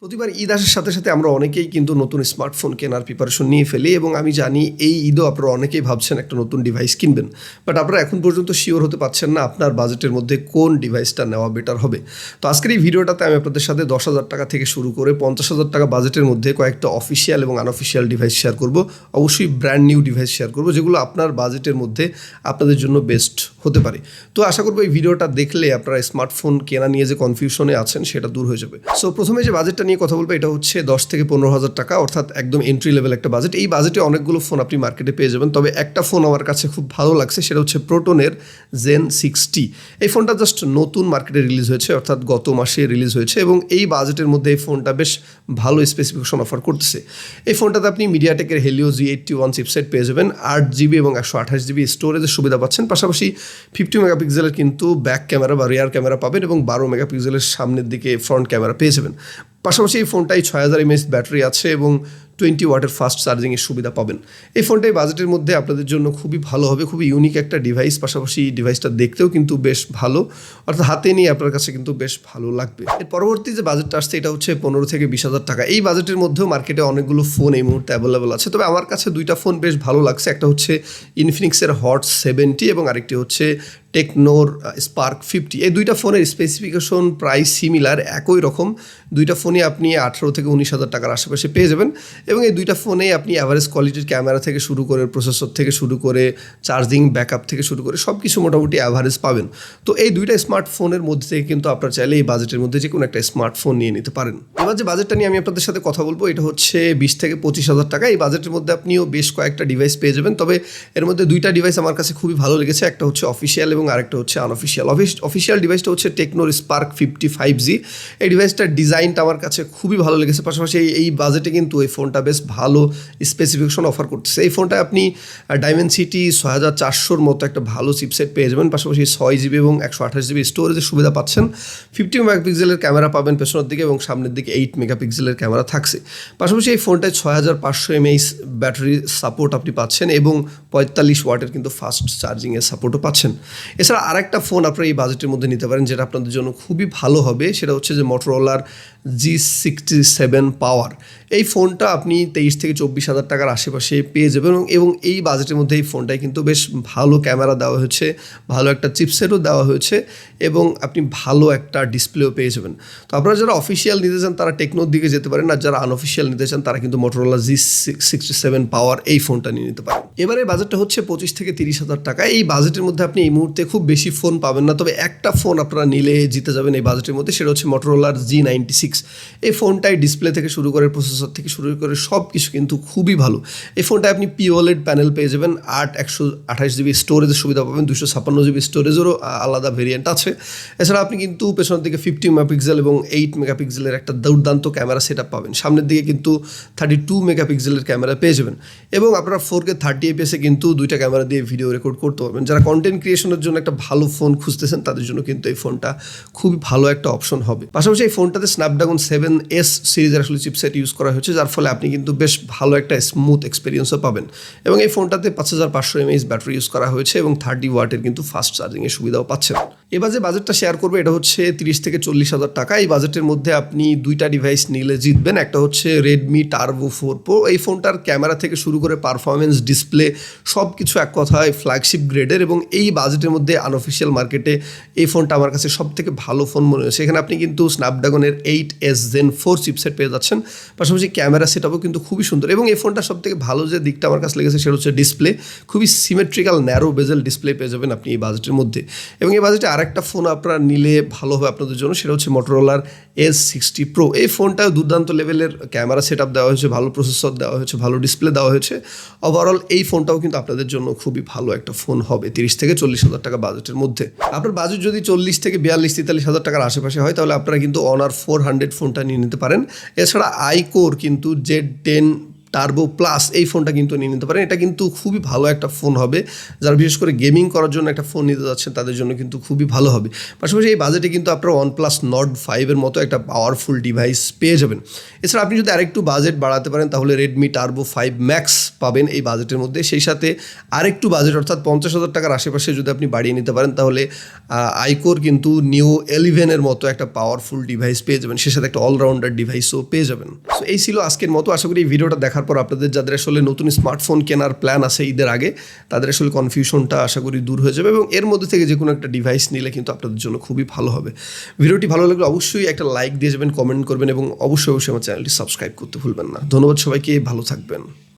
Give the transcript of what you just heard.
প্রতিবার ঈদ আসার সাথে সাথে আমরা অনেকেই কিন্তু নতুন স্মার্টফোন কেনার প্রিপারেশন নিয়ে ফেলি এবং আমি জানি এই ঈদও আপনারা অনেকেই ভাবছেন একটা নতুন ডিভাইস কিনবেন, বাট আপনারা এখন পর্যন্ত শিওর হতে পারছেন না আপনার বাজেটের মধ্যে কোন ডিভাইসটা নেওয়া বেটার হবে। তো আজকের এই ভিডিওটাতে আমি আপনাদের সাথে 10,000 টাকা থেকে শুরু করে 50,000 টাকা বাজেটের মধ্যে কয়েকটা অফিসিয়াল এবং আনঅফিসিয়াল ডিভাইস শেয়ার করব। অবশ্যই ব্র্যান্ড নিউ ডিভাইস শেয়ার করব যেগুলো আপনার বাজেটের মধ্যে আপনাদের জন্য বেস্ট হতে পারে। তো আশা করবো এই ভিডিওটা দেখলে আপনারা স্মার্টফোন কেনা নিয়ে যে কনফিউশনে আছেন সেটা দূর হয়ে যাবে। সো প্রথমে যে বাজেটটা নিয়ে কথা বলবো এটা হচ্ছে 10 থেকে 15,000 টাকা, অর্থাৎ একদম এন্ট্রি লেভেল একটা বাজেট। এই বাজেটে অনেকগুলো ফোন আপনি মার্কেটে পেয়ে যাবেন, তবে একটা ফোন আমার কাছে খুব ভালো লাগছে, সেটা হচ্ছে প্রোটনের জেন 60। এই ফোনটা জাস্ট নতুন মার্কেটে রিলিজ হয়েছে, অর্থাৎ গত মাসে রিলিজ হয়েছে এবং এই বাজেটের মধ্যে এই ফোনটা বেশ ভালো স্পেসিফিকেশন অফার করতেছে। এই ফোনটাতে আপনি মিডিয়াটেকের হেলিও G81 চিপসেট পেয়ে যাবেন, 8GB এবং 128GB স্টোরেজের সুবিধা পাচ্ছেন, পাশাপাশি 50 মেগাপিক্সেলের কিন্তু ব্যাক ক্যামেরা বা রিয়ার ক্যামেরা পাবেন এবং 12 মেগাপিক্সেলের সামনের দিকে ফ্রন্ট ক্যামেরা পেয়ে যাবেন। পাশাপাশি এই ফোনটায় 6000 mAh ব্যাটারি আছে এবং 20 ওয়াটের ফাস্ট চার্জিংয়ের সুবিধা পাবেন। এই ফোনটাই বাজেটের মধ্যে আপনাদের জন্য খুবই ভালো হবে, খুবই ইউনিক একটা ডিভাইস, পাশাপাশি ডিভাইসটা দেখতেও কিন্তু বেশ ভালো, অর্থাৎ হাতে নিয়ে আপনার কাছে কিন্তু বেশ ভালো লাগবে। এর পরবর্তী যে বাজেটটা আসছে এটা হচ্ছে 15 থেকে 20,000 টাকা। এই বাজেটের মধ্যেও মার্কেটে অনেকগুলো ফোন এই মুহূর্তে অ্যাভেলেবল আছে, তবে আমার কাছে দুইটা ফোন বেশ ভালো লাগছে। একটা হচ্ছে ইনফিনিক্সের হট 70 এবং আরেকটি হচ্ছে টেকনোর স্পার্ক 50। এই দুইটা ফোনের স্পেসিফিকেশন প্রায় সিমিলার, একই রকম। দুইটা ফোনই আপনি 18 থেকে 19,000 টাকার আশেপাশে পেয়ে যাবেন এবং এই দুইটা ফোনেই আপনি অ্যাভারেজ কোয়ালিটির ক্যামেরা থেকে শুরু করে প্রসেসর থেকে শুরু করে চার্জিং ব্যাকআপ থেকে শুরু করে সব কিছু মোটামুটি অ্যাভারেজ পাবেন। তো এই দুইটা স্মার্টফোনের মধ্যে থেকে কিন্তু আপনারা চাইলে এই বাজেটের মধ্যে যে কোনো একটা স্মার্টফোন নিয়ে নিতে পারেন। এবার যে বাজেটটা নিয়ে আমি আপনাদের সাথে কথা বলবো এটা হচ্ছে 20 থেকে 25,000 টাকা। এই বাজেটের মধ্যে আপনিও বেশ কয়েকটা ডিভাইস পেয়ে যাবেন, তবে এর মধ্যে দুইটা ডিভাইস আমার কাছে খুবই ভালো লেগেছে। একটা হচ্ছে অফিসিয়াল এবং আরেকটা হচ্ছে আনঅফিসিয়াল। অফিসিয়াল ডিভাইসটা হচ্ছে টেকনোর স্পার্ক 55G। এই ডিভাইসটার ডিজাইনটা আমার কাছে খুবই ভালো লেগেছে, পাশাপাশি এই বাজেটে কিন্তু এই ফোনটা বেশ ভালো স্পেসিফিকেশন অফার করতেছে। এই ফোনটা আপনি ডাইমেনসিটি 6400 মতো একটা ভালো চিপসেট পেয়ে যাবেন, পাশাপাশি 6GB এবং 128GB স্টোরেজের সুবিধা পাচ্ছেন। 50 মেগাপিক্সেলের ক্যামেরা পাবেন পেছনের দিকে এবং সামনের দিকে 8 মেগাপিক্সেলের ক্যামেরা থাকছে। পাশাপাশি এই ফোনটায় 6500 mAh ব্যাটারি সাপোর্ট আপনি পাচ্ছেন এবং 45 ওয়াটের কিন্তু ফাস্ট চার্জিংয়ের সাপোর্টও পাচ্ছেন। এছাড়া আরেকটা ফোন আপনারা এই বাজেটের মধ্যে নিতে পারেন যেটা আপনাদের জন্য খুবই ভালো হবে, সেটা হচ্ছে যে মোটরোলার G67 পাওয়ার। এই ফোনটা আপনি 23 থেকে 24,000 টাকার আশেপাশে পেয়ে যাবেন এবং এই বাজেটের মধ্যে এই ফোনটায় কিন্তু বেশ ভালো ক্যামেরা দেওয়া হয়েছে, ভালো একটা চিপসেটও দেওয়া হয়েছে এবং আপনি ভালো একটা ডিসপ্লেও পেয়ে যাবেন। তো আপনারা যারা অফিসিয়াল নিতে চান তারা টেকনোর দিকে যেতে পারেন, আর যারা আনঅফিসিয়াল নিতে চান তারা কিন্তু মোটরোলা G67 পাওয়ার এই ফোনটা নিয়ে নিতে পারেন। এবারে বাজেটটা হচ্ছে 25 থেকে 30,000 টাকা। এই বাজেটের মধ্যে আপনি এই মুহূর্তে খুব বেশি ফোন পাবেন না, তবে একটা ফোন আপনারা নিলে জিতে যাবেন এই বাজেটের মধ্যে, সেটা হচ্ছে মোটরোলার G96। এই ফোনটাই ডিসপ্লে থেকে শুরু করে প্রসেসর থেকে শুরু করে সব কিছু কিন্তু খুবই ভালো। এই ফোনটায় আপনি POLED প্যানেল পেয়ে যাবেন, 128GB স্টোরেজের সুবিধা পাবেন, 256GB স্টোরেজেরও আলাদা ভেরিয়েন্ট আছে। এছাড়া আপনি কিন্তু পেছনের দিকে 50 মেগাপিক্সেল এবং 8 মেগাপিক্সেলের একটা দুর্দান্ত ক্যামেরা সেট আপ পাবেন, সামনের দিকে কিন্তু 32 মেগাপিক্সেলের ক্যামেরা পেয়ে যাবেন এবং আপনারা 4K 30fps কিন্তু দুইটা ক্যামেরা দিয়ে ভিডিও রেকর্ড করতে পারবেন। যারা কন্টেন্ট ক্রিয়েশনের জন্য একটা ভালো ফোন খুঁজতেছেন তাদের জন্য কিন্তু এই ফোনটা খুবই ভালো একটা অপশন হবে। পাশাপাশি এই ফোনটাতে স্ন্যাপড্রাগন 7S সিরিজের আসলে চিপসেট ইউজ করা হয়েছে, যার ফলে আপনি কিন্তু বেশ ভালো একটা স্মুথ এক্সপিরিয়েন্সও পাবেন এবং এই ফোনটাতে 5500 mAh ব্যাটারি ইউজ করা হয়েছে এবং 30 ওয়াটের কিন্তু ফাস্ট চার্জিংয়ের সুবিধাও পাচ্ছেন। এবার যে বাজেটটা শেয়ার করবো এটা হচ্ছে 30 থেকে 40,000 টাকা। এই বাজেটের মধ্যে আপনি দুইটা ডিভাইস নিলে জিতবেন। একটা হচ্ছে Redmi Turbo 4 Pro। এই ফোনটার ক্যামেরা থেকে শুরু করে পারফরমেন্স, ডিসপ্লে সব কিছু এক কথায় ফ্ল্যাগশিপ গ্রেডের এবং এই বাজেটের মধ্যে আনঅফিসিয়াল মার্কেটে এই ফোনটা আমার কাছে সব থেকে ভালো ফোন মনে হয়েছে। এখানে আপনি কিন্তু স্ন্যাপড্রাগনের 8S Gen 4 চিপসেট পেয়ে যাচ্ছেন, পাশাপাশি ক্যামেরা সেটআপও কিন্তু খুবই সুন্দর এবং এই ফোনটা সব থেকে ভালো যে দিকটা আমার কাছে লেগেছে সেটা হচ্ছে ডিসপ্লে। খুবই সিমেট্রিক্যাল ন্যারো বেজেল ডিসপ্লে পেয়ে যাবেন আপনি এই বাজেটের মধ্যে এবং এই বাজেটে আরেকটা ফোন আপনারা নিলে ভালো হবে আপনাদের জন্য, সেটা হচ্ছে মোটরোলার S60 Pro। এই ফোনটাও দুর্দান্ত লেভেলের ক্যামেরা সেটআপ দেওয়া হয়েছে, ভালো প্রসেসর দেওয়া হয়েছে, ভালো ডিসপ্লে দেওয়া হয়েছে। ওভারঅল এই ফোনটাও কিন্তু আপনাদের জন্য খুবই ভালো একটা ফোন হবে 30 থেকে 40,000 টাকা বাজেটের মধ্যে। আপনার বাজেট যদি 40 থেকে 42-43,000 টাকার আশেপাশে হয় তাহলে আপনারা কিন্তু Honor 400 ফোনটা নিয়ে নিতে পারেন। এছাড়া iQORE কিন্তু Z10 টার্বো প্লাস এই ফোনটা কিন্তু নিয়ে নিতে পারেন। এটা কিন্তু খুবই ভালো একটা ফোন হবে, যারা বিশেষ করে গেমিং করার জন্য একটা ফোন নিতে যাচ্ছেন তাদের জন্য কিন্তু খুবই ভালো হবে। পাশাপাশি এই বাজেটে কিন্তু আপনারা OnePlus Nord 5 এর মতো একটা পাওয়ারফুল ডিভাইস পেয়ে যাবেন। এছাড়া আপনি যদি আরেকটু বাজেট বাড়াতে পারেন তাহলে Redmi Turbo 5 Max পাবেন এই বাজেটের মধ্যে। সেই সাথে আরেকটু বাজেট অর্থাৎ 50,000 টাকার আশেপাশে যদি আপনি বাড়িয়ে নিতে পারেন তাহলে আইকোর কিন্তু Neo 11 এর মতো একটা পাওয়ারফুল ডিভাইস পেয়ে যাবেন, সে সাথে একটা অলরাউন্ডার ডিভাইসও পেয়ে যাবেন। সো এই ছিল আজকের মতো। আশা করি এই ভিডিওটা দেখার পর আপনাদের যাদের আসলে নতুন স্মার্টফোন কেনার প্ল্যান আছে ঈদের আগে, তাদের আসলে কনফিউশনটা আশা করি দূর হয়ে যাবে এবং এর মধ্যে থেকে যে কোনো একটা ডিভাইস নিলে কিন্তু আপনাদের জন্য খুবই ভালো হবে। ভিডিওটি ভালো লাগলে অবশ্যই একটা লাইক দিয়ে যাবেন, কমেন্ট করবেন এবং অবশ্যই আমার চ্যানেলটি সাবস্ক্রাইব করতে ভুলবেন না। ধন্যবাদ সবাইকে, ভালো থাকবেন।